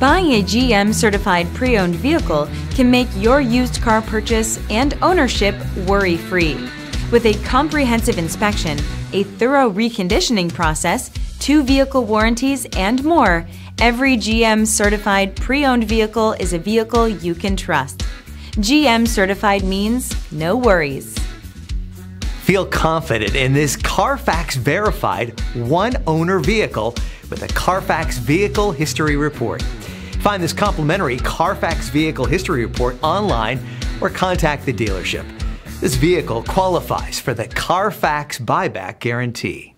Buying a GM certified pre-owned vehicle can make your used car purchase and ownership worry-free. With a comprehensive inspection, a thorough reconditioning process, 2 vehicle warranties, and more, every GM certified pre-owned vehicle is a vehicle you can trust. GM certified means no worries. Feel confident in this Carfax verified one-owner vehicle with a Carfax Vehicle History Report. Find this complimentary Carfax Vehicle History Report online or contact the dealership. This vehicle qualifies for the Carfax Buyback Guarantee.